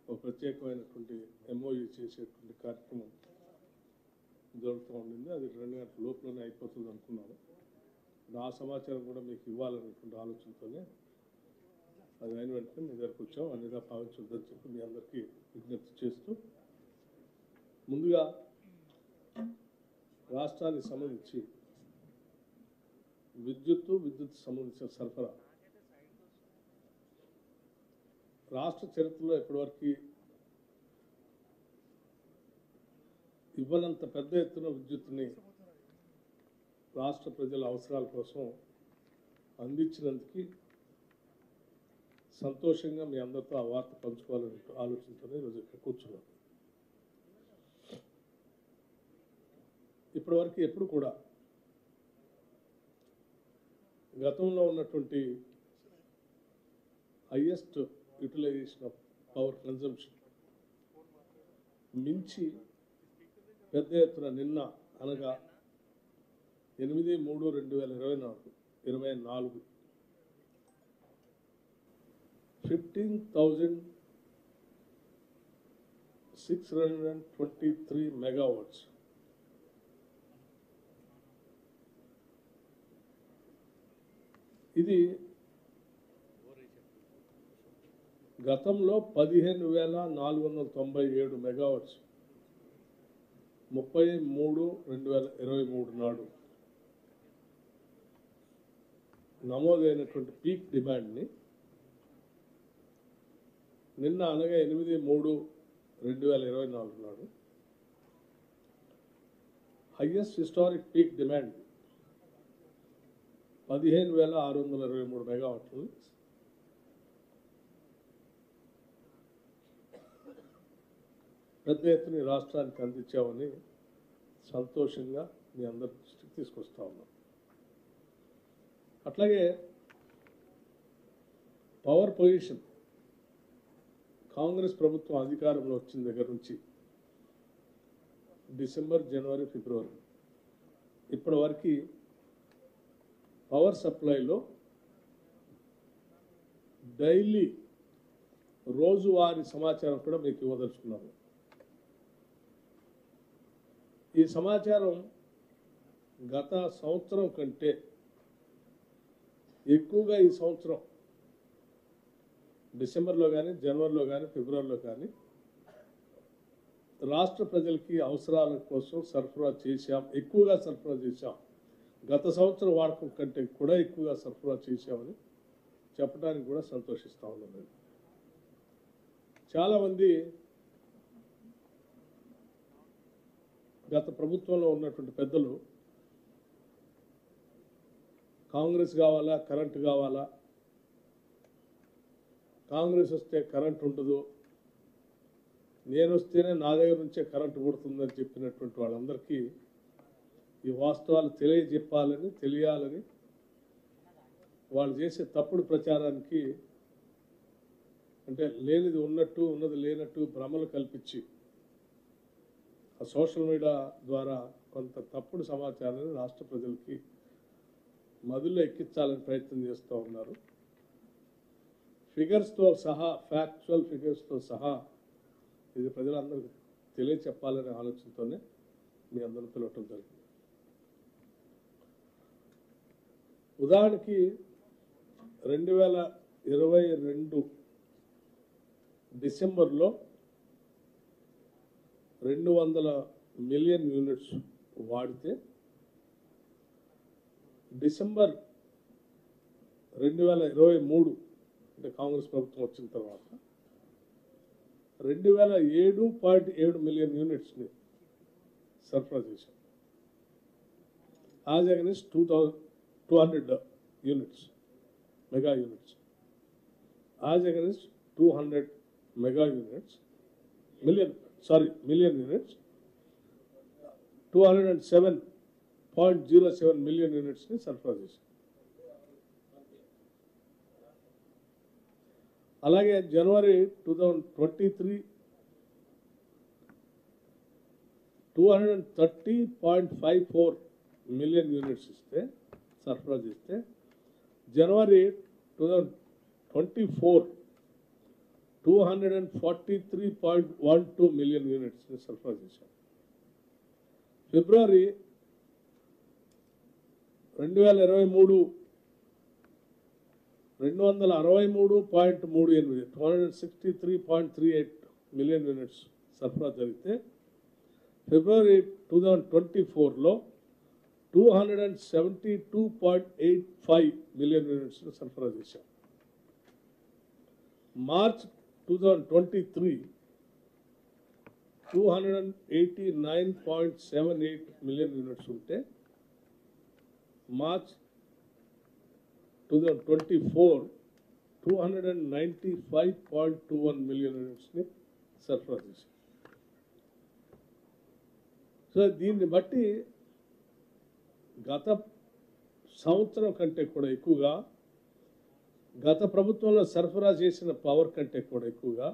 ఒక ప్రత్యేకమైనటువంటి ఎంఓయూ చేసేటువంటి కార్యక్రమం జరుగుతూ ఉండింది. అది 2 గంటల లోపలనే అయిపోతుంది అనుకున్నాను. ఆ సమాచారం కూడా మీకు ఇవ్వాలనేటువంటి ఆలోచనతోనే అది అయిన వెంటనే మీ దగ్గరకు వచ్చాం. అన్నిగా భావించొద్దని చెప్పి మీ అందరికీ విజ్ఞప్తి చేస్తూ, ముందుగా రాష్ట్రానికి సంబంధించి విద్యుత్ సంబంధించిన సరఫరా రాష్ట్ర చరిత్రలో ఇప్పటివరకు ఇవ్వనంత పెద్ద ఎత్తున విద్యుత్తుని రాష్ట్ర ప్రజల అవసరాల కోసం అందించినందుకు సంతోషంగా మీ అందరితో ఆ వార్త పంచుకోవాలని ఆలోచనతోనే ఈరోజు ఇక్కడ కూర్చున్నాం. ఇప్పటివరకు ఎప్పుడు కూడా గతంలో ఉన్నటువంటి highest utilization of power consumption మించి పెద్ద ఎత్తున నిన్న అనగా 8/3/2024 15,623 megawatts ఇది గతంలో 15,497 మెగావాట్స్ 30/3/2023 నాడు నమోదైనటువంటి పీక్ డిమాండ్ని నిన్న అనగా 8/3/2024 నాడు హైయెస్ట్ హిస్టారిక్ పీక్ డిమాండ్ 15,623 మెగావాట్లు పెద్ద ఎత్తున రాష్ట్రానికి అందించామని సంతోషంగా మీ అందరి దృష్టికి తీసుకొస్తా ఉన్నాం. అట్లాగే పవర్ పొజిషన్ కాంగ్రెస్ ప్రభుత్వం అధికారంలో వచ్చిన దగ్గర నుంచి డిసెంబర్, జనవరి, ఫిబ్రవరి ఇప్పటి వరకు పవర్ సప్లైలో డైలీ రోజువారీ సమాచారం కూడా మీకు ఇవ్వదలుచుకున్నాము. ఈ సమాచారం గత సంవత్సరం కంటే ఎక్కువగా ఈ సంవత్సరం డిసెంబర్లో కానీ, జనవరిలో కానీ, ఫిబ్రవరిలో కానీ రాష్ట్ర ప్రజలకి అవసరాల కోసం సరఫరా చేశాం, ఎక్కువగా సరఫరా చేశాం. గత సంవత్సరం వాడకం కంటే కూడా ఎక్కువగా సరఫరా చేశామని చెప్పడానికి కూడా సంతోషిస్తూ ఉన్నాను. చాలామంది గత ప్రభుత్వంలో ఉన్నటువంటి పెద్దలు కాంగ్రెస్ కావాలా, కరెంటు కావాలా, కాంగ్రెస్ వస్తే కరెంటు ఉండదు, నేను వస్తేనే నా దగ్గర నుంచే కరెంటు పుడుతుందని చెప్పినటువంటి వాళ్ళందరికీ ఈ వాస్తవాలు తెలియాలని వాళ్ళు చేసే తప్పుడు ప్రచారానికి, అంటే లేనిది ఉన్నట్టు ఉన్నది లేనట్టు భ్రమలు కల్పించి ఆ సోషల్ మీడియా ద్వారా కొంత తప్పుడు సమాచారాన్ని రాష్ట్ర ప్రజలకి మధుల్లో ఎక్కించాలని ప్రయత్నం చేస్తూ ఉన్నారు. ఫిగర్స్తో సహా, ఫ్యాక్చువల్ ఫిగర్స్తో సహా ఇది ప్రజలందరికీ తెలియచెప్పాలనే ఆలోచనతోనే మీ అందరూ పిలవటం జరిగింది. ఉదాహరణకి 2022 డిసెంబర్లో 200 మిలియన్ యూనిట్స్ వాడితే డిసెంబర్ 2023 అంటే కాంగ్రెస్ ప్రభుత్వం వచ్చిన తర్వాత 7.7 మిలియన్ యూనిట్స్ని సరఫరా చేశాం. As against 200 units, mega units, as against 200 mega units, million units, 207.07 million యూనిట్స్ని సరఫరా చేశాం. అలాగే జనవరి 2023 230.54 మిలియన్ యూనిట్స్ సరఫరా చేస్తే జనవరి 2024 243.12 మిలియన్ యూనిట్స్ని సరఫరా చేశాం. ఫిబ్రవరి 2023 263.38 మిలియన్ యూనిట్స్ సరఫరా జరిగితే ఫిబ్రవరి 2024లో 272.85 మిలియన్ యూనిట్స్ని సరఫరా చేశాం. మార్చ్ 2023 289.78 మిలియన్ యూనిట్స్ ఉంటే మార్చ్ 2024 295.21 మిలియన్ యూనిట్స్ని సరఫరా చేశాం. సో దీన్ని బట్టి గత సంవత్సరం కంటే కూడా ఎక్కువగా, గత ప్రభుత్వంలో సరఫరా చేసిన పవర్ కంటే కూడా ఎక్కువగా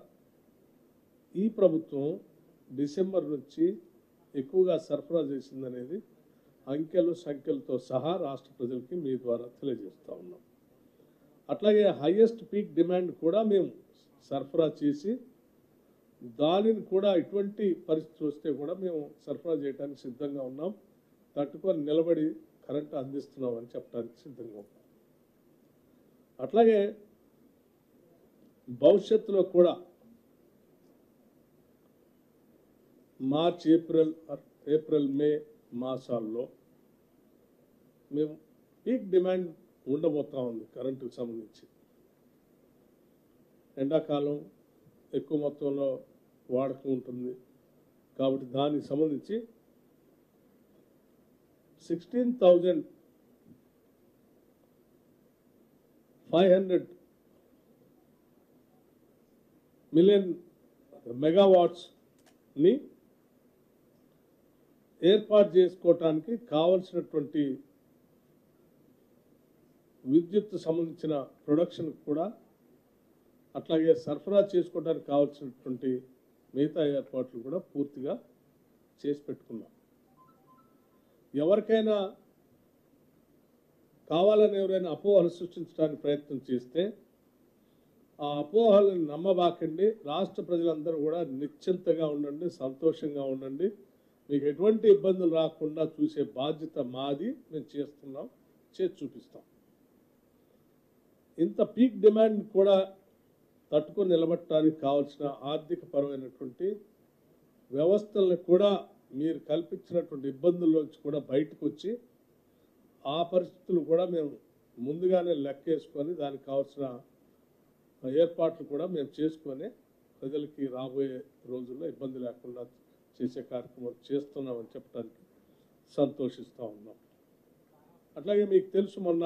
ఈ ప్రభుత్వం డిసెంబర్ నుంచి ఎక్కువగా సరఫరా చేసిందనేది అంకెలు సంఖ్యలతో సహా రాష్ట్ర ప్రజలకి మీ ద్వారా తెలియజేస్తూ ఉన్నాం. అట్లాగే హైయెస్ట్ పీక్ డిమాండ్ కూడా మేము సరఫరా చేసి దానిని కూడా ఇటువంటి పరిస్థితులు వస్తే కూడా మేము సరఫరా చేయడానికి సిద్ధంగా ఉన్నాం. తట్టుకొని నిలబడి కరెంటు అందిస్తున్నాం అని చెప్పడానికి సిద్ధంగా ఉన్నాం. అట్లాగే భవిష్యత్తులో కూడా మార్చ్, ఏప్రిల్, మే మాసాల్లో మేము పీక్ డిమాండ్ ఉండబోతా ఉంది కరెంటుకు సంబంధించి. ఎండాకాలం ఎక్కువ మొత్తంలో వాడకం ఉంటుంది కాబట్టి దానికి సంబంధించి 16,500 మిలియన్ మెగావాట్స్ని ఏర్పాటు చేసుకోవటానికి కావలసినటువంటి విద్యుత్ సంబంధించిన ప్రొడక్షన్ కూడా, అట్లాగే సరఫరా చేసుకోవడానికి కావాల్సినటువంటి మిగతా ఏర్పాట్లు కూడా పూర్తిగా చేసి పెట్టుకున్నాం. ఎవరికైనా కావాలని ఎవరైనా అపోహలు సృష్టించడానికి ప్రయత్నం చేస్తే ఆ అపోహలను నమ్మబాకండి. రాష్ట్ర ప్రజలందరూ కూడా నిశ్చింతగా ఉండండి, సంతోషంగా ఉండండి. మీకు ఎటువంటి ఇబ్బందులు రాకుండా చూసే బాధ్యత మాది. మేము చేస్తున్నాం, చేసి చూపిస్తాం. ఇంత పీక్ డిమాండ్ కూడా తట్టుకొని నిలబడటానికి కావాల్సిన ఆర్థిక పరమైనటువంటి వ్యవస్థలను కూడా మీరు కల్పించినటువంటి ఇబ్బందుల్లోంచి కూడా బయటకు వచ్చి ఆ పరిస్థితులు కూడా మేము ముందుగానే లెక్కేసుకొని దానికి కావాల్సిన ఏర్పాట్లు కూడా మేము చేసుకొని ప్రజలకి రాబోయే రోజుల్లో ఇబ్బంది లేకుండా చేసే కార్యక్రమం చేస్తున్నామని చెప్పడానికి సంతోషిస్తూ ఉన్నాం. అట్లాగే మీకు తెలుసు, మొన్న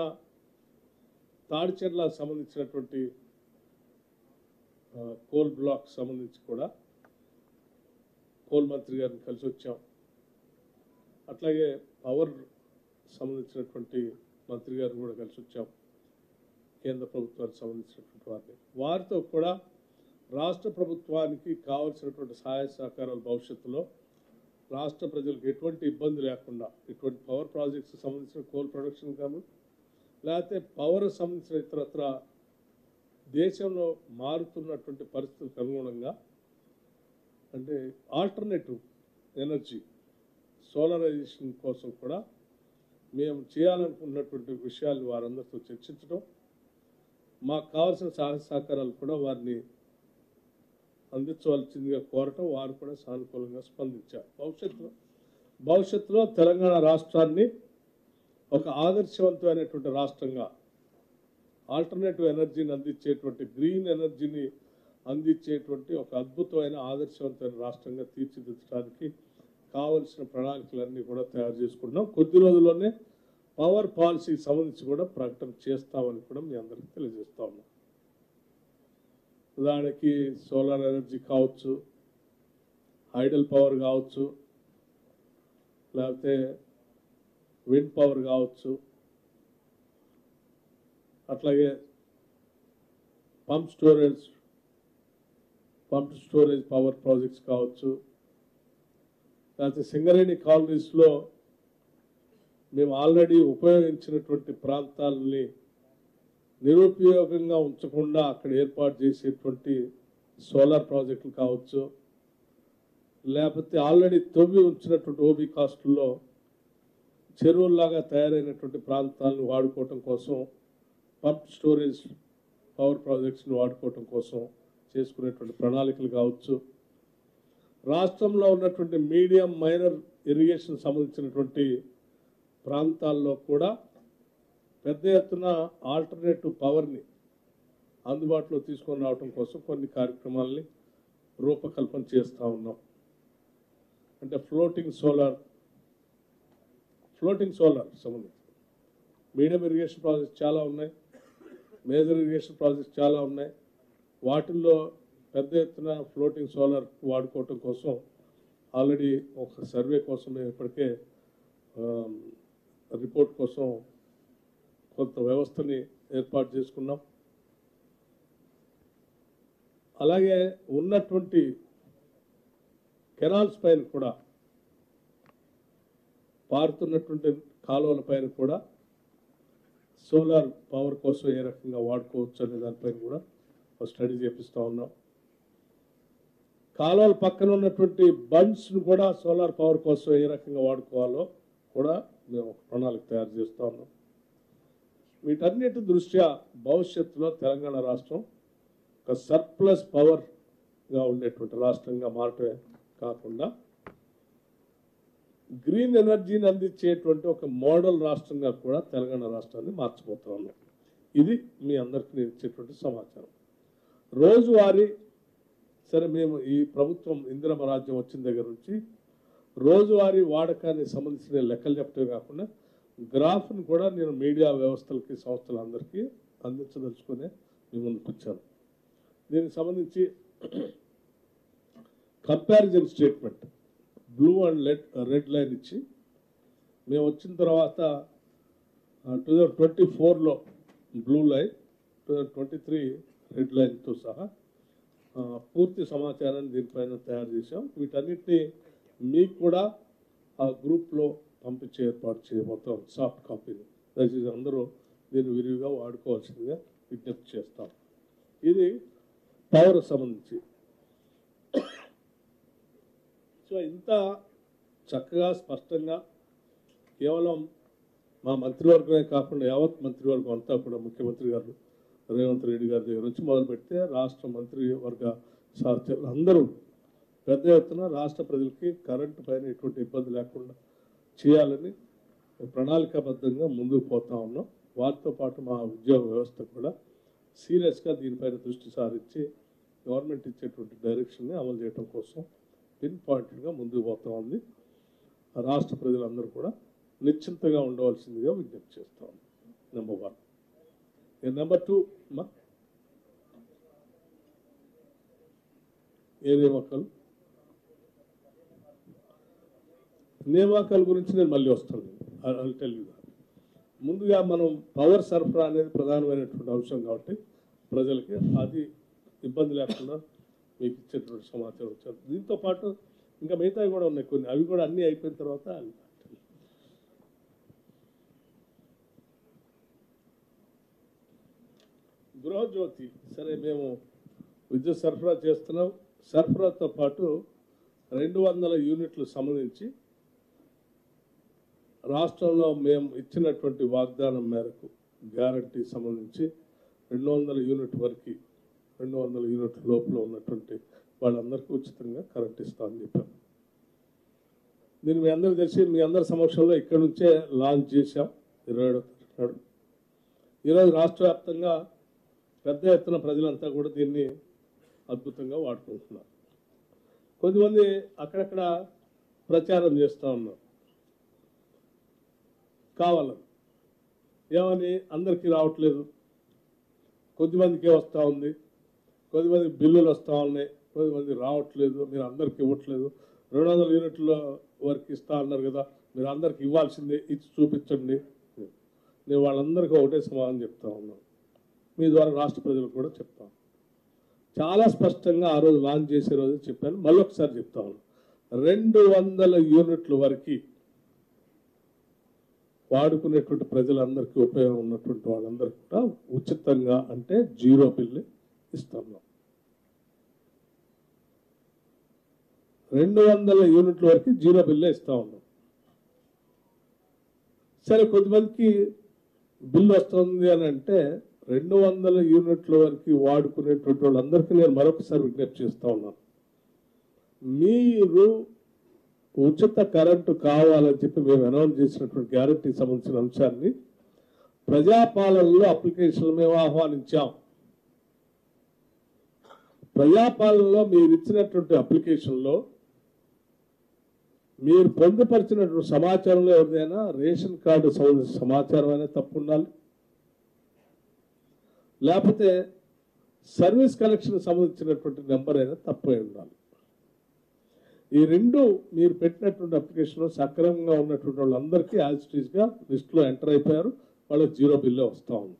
తాడిచెర్లకు సంబంధించినటువంటి కోల్ బ్లాక్ సంబంధించి కూడా కోల్ మంత్రి గారిని కలిసి వచ్చాం. అట్లాగే పవర్ సంబంధించినటువంటి మంత్రి గారిని కూడా కలిసి వచ్చాం, కేంద్ర ప్రభుత్వానికి సంబంధించినటువంటి వారితో కూడా రాష్ట్ర ప్రభుత్వానికి కావాల్సినటువంటి సహాయ సహకారాలు భవిష్యత్తులో రాష్ట్ర ప్రజలకు ఎటువంటి ఇబ్బంది లేకుండా ఇటువంటి పవర్ ప్రాజెక్ట్స్ సంబంధించిన కోల్ ప్రొడక్షన్ కానీ లేకపోతే పవర్ సంబంధించిన ఇతరత్ర దేశంలో మారుతున్నటువంటి పరిస్థితులకు అనుగుణంగా అంటే ఆల్టర్నేటివ్ ఎనర్జీ సోలరైజేషన్ కోసం కూడా మేము చేయాలనుకున్నటువంటి విషయాలు వారందరితో చర్చించడం, మాకు కావాల్సిన సహాయ సహకారాలు కూడా వారిని అందించవలసిందిగా కోరటం, వారు కూడా సానుకూలంగా స్పందించారు. భవిష్యత్తులో తెలంగాణ రాష్ట్రాన్ని ఒక ఆదర్శవంతమైనటువంటి రాష్ట్రంగా ఆల్టర్నేటివ్ ఎనర్జీని అందించేటువంటి, గ్రీన్ ఎనర్జీని అందించేటువంటి ఒక అద్భుతమైన ఆదర్శవంతమైన రాష్ట్రంగా తీర్చిదిద్దడానికి కావలసిన ప్రణాళికలన్నీ కూడా తయారు చేసుకుంటున్నాం. కొద్ది రోజుల్లోనే పవర్ పాలసీకి సంబంధించి కూడా ప్రకటన చేస్తామని కూడా మీ అందరికీ తెలియజేస్తా ఉన్నాం. ఉదాహరణకి సోలార్ ఎనర్జీ కావచ్చు, హైడల్ పవర్ కావచ్చు, లేకపోతే విండ్ పవర్ కావచ్చు, అట్లాగే పంప్ స్టోరేజ్ పవర్ ప్రాజెక్ట్స్ కావచ్చు, లేకపోతే సింగరేణి కాలనీస్లో మేము ఆల్రెడీ ఉపయోగించినటువంటి ప్రాంతాలని నిరుపయోగంగా ఉంచకుండా అక్కడ ఏర్పాటు చేసేటువంటి సోలార్ ప్రాజెక్టులు కావచ్చు, లేకపోతే ఆల్రెడీ తవ్వి ఉంచినటువంటి ఓబీ కాస్టుల్లో చెరువుల్లాగా తయారైనటువంటి ప్రాంతాలను వాడుకోవటం కోసం, పంప్ స్టోరేజ్ పవర్ ప్రాజెక్ట్స్ని వాడుకోవటం కోసం చేసుకునేటువంటి ప్రణాళికలు కావచ్చు, రాష్ట్రంలో ఉన్నటువంటి మీడియం మైనర్ ఇరిగేషన్ సంబంధించినటువంటి ప్రాంతాల్లో కూడా పెద్ద ఎత్తున ఆల్టర్నేటివ్ పవర్ని అందుబాటులో తీసుకొని రావడం కోసం కొన్ని కార్యక్రమాలని రూపకల్పన చేస్తూ ఉన్నాం. అంటే ఫ్లోటింగ్ సోలార్ సంబంధించి మీడియం ఇరిగేషన్ ప్రాజెక్ట్స్ చాలా ఉన్నాయి, మేజర్ ఇరిగేషన్ ప్రాజెక్ట్స్ చాలా ఉన్నాయి. వాటిల్లో పెద్ద ఎత్తున ఫ్లోటింగ్ సోలార్ వాడుకోవటం కోసం ఆల్రెడీ ఒక సర్వే కోసం మేము ఇప్పటికే రిపోర్ట్ కోసం కొంత వ్యవస్థని ఏర్పాటు చేసుకున్నాం. అలాగే ఉన్నటువంటి కెనాల్స్ పైన కూడా, పారుతున్నటువంటి కాలువల పైన కూడా సోలార్ పవర్ కోసం ఏ రకంగా వాడుకోవచ్చు అనే దానిపైన కూడా ఒక స్టడీ చేపిస్తూ ఉన్నాం. కాలువల పక్కన ఉన్నటువంటి బండ్స్ను కూడా సోలార్ పవర్ కోసం ఏ రకంగా వాడుకోవాలో కూడా మేము ఒక ప్రణాళిక తయారు చేస్తూ ఉన్నాం. వీటన్నిటి దృష్ట్యా భవిష్యత్తులో తెలంగాణ రాష్ట్రం ఒక సర్ప్లస్ పవర్గా ఉండేటువంటి రాష్ట్రంగా మారటమే కాకుండా గ్రీన్ ఎనర్జీని అందించేటువంటి ఒక మోడల్ రాష్ట్రంగా కూడా తెలంగాణ రాష్ట్రాన్ని మార్చిపోతా ఉన్నాం. ఇది మీ అందరికీ నేను ఇచ్చేటువంటి సమాచారం. రోజువారీ సరే, మేము ఈ ప్రభుత్వం ఇందిరమ్మ రాజ్యం వచ్చిన దగ్గర నుంచి రోజువారీ వాడకానికి సంబంధించిన లెక్కలు చెప్పడమే కాకుండా గ్రాఫ్ను కూడా నేను మీడియా వ్యవస్థలకి, సంస్థలందరికీ అందించదలుచుకునే మీ ముందుకు వచ్చాను. దీనికి సంబంధించి comparison statement blue and red line ఇచ్చి, మేము వచ్చిన తర్వాత 2024లో బ్లూ లైన్, 2023 రెడ్ లైన్తో సహా పూర్తి సమాచారాన్ని దీనిపైన తయారు చేశాం. వీటన్నిటిని మీకు కూడా ఆ గ్రూప్లో పంపించే ఏర్పాటు చేయబోతాం, సాఫ్ట్ కాపీని. దయచేసి అందరూ దీన్ని విరివిగా వాడుకోవాల్సిందిగా విజ్ఞప్తి చేస్తాం. ఇది పవర్ సంబంధించి. సో ఇంత చక్కగా స్పష్టంగా కేవలం మా మంత్రివర్గమే కాకుండా యావత్ మంత్రివర్గం అంతా కూడా ముఖ్యమంత్రి గారు రేవంత్ రెడ్డి గారి దగ్గర నుంచి మొదలు పెడితే రాష్ట్ర మంత్రివర్గ సహచరులు అందరూ పెద్ద ఎత్తున రాష్ట్ర ప్రజలకి కరెంటు పైన ఎటువంటి ఇబ్బంది లేకుండా చేయాలని ప్రణాళికాబద్ధంగా ముందుకు పోతా ఉన్నాం. వాటితో పాటు మా ఉద్యోగ వ్యవస్థ కూడా సీరియస్గా దీనిపైన దృష్టి సారించి గవర్నమెంట్ ఇచ్చేటువంటి డైరెక్షన్ని అమలు చేయడం కోసం పిన్ పాయింటెడ్గా ముందుకు పోతా ఉంది. రాష్ట్ర ప్రజలందరూ కూడా నిశ్చింతగా ఉండవలసిందిగా విజ్ఞప్తి చేస్తా ఉంది. నెంబర్ 1. నెంబర్ 2, ఏ నియామకాల గురించి నేను మళ్ళీ వస్తాను. I tell you. ముందుగా మనం పవర్ సరఫరా అనేది ప్రధానమైనటువంటి అంశం కాబట్టి ప్రజలకి అది ఇబ్బంది లేకుండా మీకు ఇచ్చేటువంటి సమాచారం వచ్చారు. దీంతో పాటు ఇంకా మిగతావి కూడా ఉన్నాయి కొన్ని, అవి కూడా అన్నీ అయిపోయిన తర్వాత గృహజ్యోతి. సరే, మేము విద్యుత్ సరఫరా చేస్తున్నాం. సరఫరాతో పాటు 200 యూనిట్లు సంబంధించి రాష్ట్రంలో మేము ఇచ్చినటువంటి వాగ్దానం మేరకు గ్యారంటీ సంబంధించి 200 యూనిట్ వరకు 200 యూనిట్ల లోపల ఉన్నటువంటి వాళ్ళందరికీ ఉచితంగా కరెంట్ ఇస్తామని చెప్పాం. దీన్ని మీ అందరూ తెలిసి మీ అందరి సమక్షంలో ఇక్కడి నుంచే లాంచ్ చేశాం 27వ నాడు. ఈరోజు రాష్ట్ర వ్యాప్తంగా పెద్ద ఎత్తున ప్రజలంతా కూడా దీన్ని అద్భుతంగా వాడుకుంటున్నారు. కొంతమంది అక్కడక్కడ ప్రచారం చేస్తూ ఉన్నారు కావాలని, ఏమని అందరికీ రావట్లేదు, కొద్దిమందికే వస్తూ ఉంది, కొద్దిమంది బిల్లులు వస్తూ ఉన్నాయి, కొద్దిమంది రావట్లేదు, మీరు అందరికి ఇవ్వట్లేదు, 200 యూనిట్ల వరకు ఇస్తా అన్నారు కదా, మీరు అందరికి ఇవ్వాల్సిందే, ఇచ్చి చూపించండి. నేను వాళ్ళందరికీ ఒకటే సమాధానం చెప్తా ఉన్నాను, మీ ద్వారా రాష్ట్ర ప్రజలకు కూడా చెప్తాను. చాలా స్పష్టంగా ఆ రోజు లాంచ్ చేసే రోజు చెప్పాను, మళ్ళీ ఒకసారి చెప్తా ఉన్నాను. 200 యూనిట్ల వరకు వాడుకునేటువంటి ప్రజలందరికీ ఉపయోగం ఉన్నటువంటి వాళ్ళందరికీ కూడా ఉచితంగా, అంటే 0 బిల్లు ఇస్తున్నాం. 200 యూనిట్ల వరకు జీరో బిల్లే ఇస్తా ఉన్నాం. సరే, కొంతమందికి బిల్లు వస్తుంది అని అంటే 200 యూనిట్ల వరకు వాడుకునేటువంటి వాళ్ళందరికీ నేను మరొకసారి విజ్ఞప్తి చేస్తూ ఉన్నాను. మీరు ఉచిత కరెంటు కావాలని చెప్పి మేము అనౌన్స్ చేసినటువంటి గ్యారెంటీ సంబంధించిన అంశాన్ని ప్రజాపాలనలో అప్లికేషన్లు మేము ఆహ్వానించాం. ప్రజాపాలనలో మీరు ఇచ్చినటువంటి అప్లికేషన్లో మీరు పొందుపరిచినటువంటి సమాచారంలో ఎవరిదైనా రేషన్ కార్డు సంబంధించిన సమాచారం అనేది తప్పు ఉండాలి, లేకపోతే సర్వీస్ కనెక్షన్ సంబంధించినటువంటి నెంబర్ అయినా తప్పు అయి ఉండాలి. ఈ రెండు మీరు పెట్టినటువంటి అప్లికేషన్లో సక్రమంగా ఉన్నటువంటి వాళ్ళందరికీ యాజ్ ఇట్ ఈస్గా లిస్టులో ఎంటర్ అయిపోయారు, వాళ్ళకి జీరో బిల్లే వస్తూ ఉంది.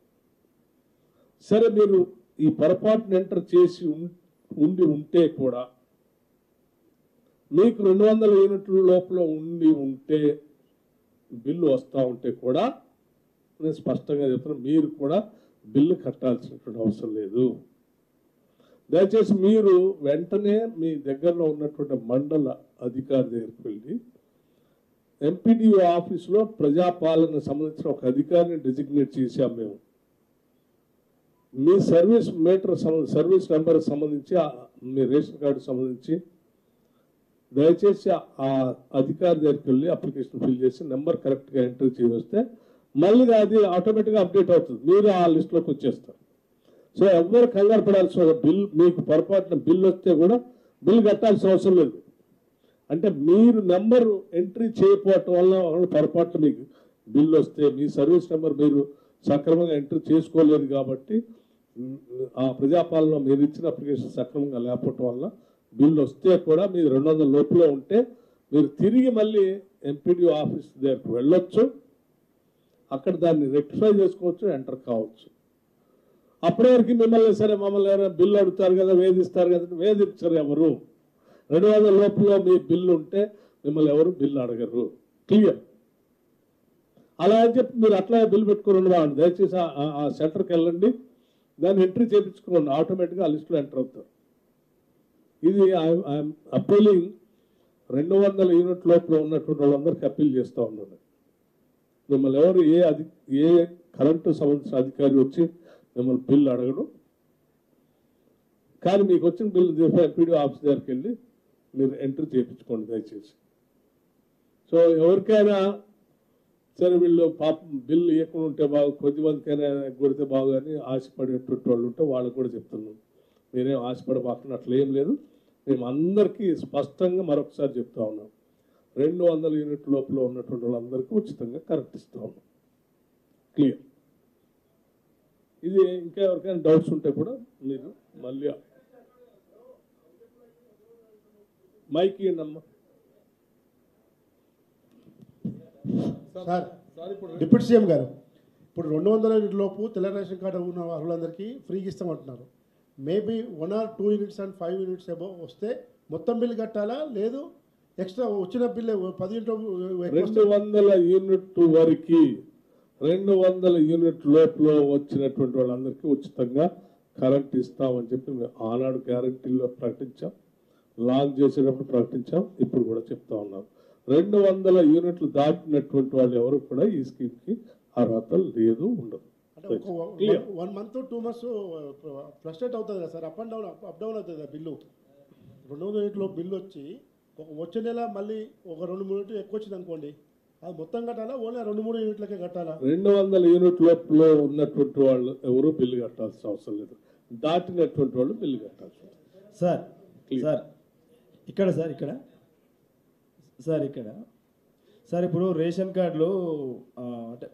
సరే, మీరు ఈ పొరపాటును ఎంటర్ చేసి ఉంటే కూడా మీకు 200 యూనిట్ల లోపల ఉంటే బిల్లు వస్తూ ఉంటే కూడా నేను స్పష్టంగా చెప్తున్నాను, మీరు కూడా బిల్లు కట్టాల్సినటువంటి అవసరం లేదు. దయచేసి మీరు వెంటనే మీ దగ్గరలో ఉన్నటువంటి మండల అధికారి దగ్గరికి వెళ్ళి ఎంపీడీఓ ఆఫీసులో ప్రజాపాలన సంబంధించిన ఒక అధికారిని డెసిగ్నేట్ చేశాం మేము. మీ సర్వీస్ సర్వీస్ నెంబర్ సంబంధించి మీ రేషన్ కార్డు సంబంధించి దయచేసి ఆ అధికారి దగ్గరికి వెళ్ళి అప్లికేషన్ ఫిల్ చేసి నెంబర్ కరెక్ట్గా ఎంటర్ చేస్తే మళ్ళీ అది ఆటోమేటిక్గా అప్డేట్ అవుతుంది, మీరు ఆ లిస్టులోకి వచ్చేస్తారు. సో ఎవరు కంగారు పడాల్సిన బిల్, మీకు పొరపాటున బిల్ వస్తే కూడా బిల్ కట్టాల్సిన అవసరం లేదు. అంటే మీరు నెంబర్ ఎంట్రీ చేయకపోవటం వల్ల పొరపాటున మీకు బిల్ వస్తే మీ సర్వీస్ నెంబర్ మీరు సక్రమంగా ఎంట్రీ చేసుకోలేదు కాబట్టి ఆ ప్రజాపాలనలో మీరు ఇచ్చిన అప్లికేషన్ సక్రమంగా లేకపోవటం వల్ల బిల్లు వస్తే కూడా మీరు 200 లోపల ఉంటే మీరు తిరిగి మళ్ళీ ఎంపీడీఓ ఆఫీస్ దగ్గరికి వెళ్ళొచ్చు, అక్కడ దాన్ని రెక్టిఫై చేసుకోవచ్చు, ఎంటర్ కావచ్చు. అప్పటి వరకు మిమ్మల్ని సరే మమ్మల్ని ఎవరైనా బిల్లు అడుగుతారు కదా, వేధిస్తారు కదా, వేధించరు ఎవరు. 200 లోపల మీ బిల్లు ఉంటే మిమ్మల్ని ఎవరు బిల్లు అడగరు, క్లియర్. అలా అని చెప్పి మీరు అట్లా బిల్లు పెట్టుకుని బాగుంది. దయచేసి ఆ సెంటర్కి వెళ్ళండి, దాన్ని ఎంట్రీ చేయించుకోండి, ఆటోమేటిక్గా ఆ లిస్టులో ఎంటర్ అవుతారు. ఇది ఐఎమ్ అప్పీలింగ్ 200 యూనిట్ లోపల ఉన్నటువంటి వాళ్ళందరికీ అప్పీల్ చేస్తూ ఉన్నాను. మిమ్మల్ని ఎవరు ఏ కరెంటు సంబంధించిన అధికారి వచ్చి మిమ్మల్ని బిల్లు అడగడం, కానీ మీకు వచ్చిన బిల్లు ఎంపీడీఓ ఆఫీస్ దగ్గరికి వెళ్ళి మీరు ఎంట్రీ చేయించుకోండి దయచేసి. సో ఎవరికైనా సరే వీళ్ళు పాపం బిల్లు ఇవ్వకుండా ఉంటే బాగు, కొద్దిమందికైనా కొడితే బాగు అని ఆశపడేటువంటి వాళ్ళు ఉంటే వాళ్ళకు కూడా చెప్తున్నాం, మీరేం ఆశపడబాకుండా అట్లా ఏం లేదు. మేము అందరికీ స్పష్టంగా మరొకసారి చెప్తా ఉన్నాం, 200 యూనిట్ లోపల ఉన్నటువంటి వాళ్ళందరికీ ఉచితంగా కరెక్ట్ ఇస్తూ ఉన్నాం, క్లియర్. ఇది ఇంకా ఎవరికైనా డౌట్స్ ఉంటే కూడా మీరు మళ్ళీ మైక్ ఇవ్వండి. సార్, డిప్యూటీ సీఎం గారు, ఇప్పుడు 200 యూనిట్ లోపు తెల్ల రేషన్ కార్డు ఉన్న అర్హులందరికీ ఫ్రీగా ఇస్తామంటున్నారు. Maybe 1 or 2 units and 5 units ఏమో వస్తే మొత్తం బిల్లు కట్టాలా, లేదు ఎక్స్ట్రా వచ్చిన బిల్లు 10 యూనిట్ 200 యూనిట్ వరకు 200 యూనిట్ లోపల వచ్చినటువంటి వాళ్ళందరికీ ఉచితంగా కరెంట్ ఇస్తామని చెప్పి మేము ఆనాడు గ్యారంటీలో ప్రకటించాం, లాంచ్ చేసేటప్పుడు ప్రకటించాం, ఇప్పుడు కూడా చెప్తా ఉన్నాం. 200 యూనిట్లు దాటినటువంటి వాళ్ళు ఎవరు కూడా ఈ స్కీమ్కి అర్హత లేదు, ఉండదు. అంటే 1 month 2 months ఫ్లస్ట్రేట్ అవుతుంది కదా సార్, అప్ డౌన్ అవుతుంది కదా బిల్లు. 200 యూనిట్లో బిల్లు వచ్చి వచ్చే నెల మళ్ళీ ఒక 2-3 యూనిట్లు ఎక్కువ వచ్చింది అనుకోండి, అది మొత్తం కట్టాలా, ఓన్లీ 2-3 యూనిట్లకే కట్టాలా? 200 యూనిట్ లోపల ఉన్నటువంటి వాళ్ళు ఎవరు బిల్లు కట్టాల్సిన అవసరం లేదు, దాటినటువంటి వాళ్ళు బిల్లు కట్టాల్సి సార్. సార్ ఇక్కడ సార్ ఇక్కడ సార్ ఇక్కడ సార్ ఇప్పుడు రేషన్ కార్డులు అంటే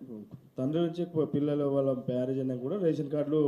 తండ్రి నుంచి పిల్లల వాళ్ళ మ్యారేజ్ అయినా కూడా రేషన్ కార్డులు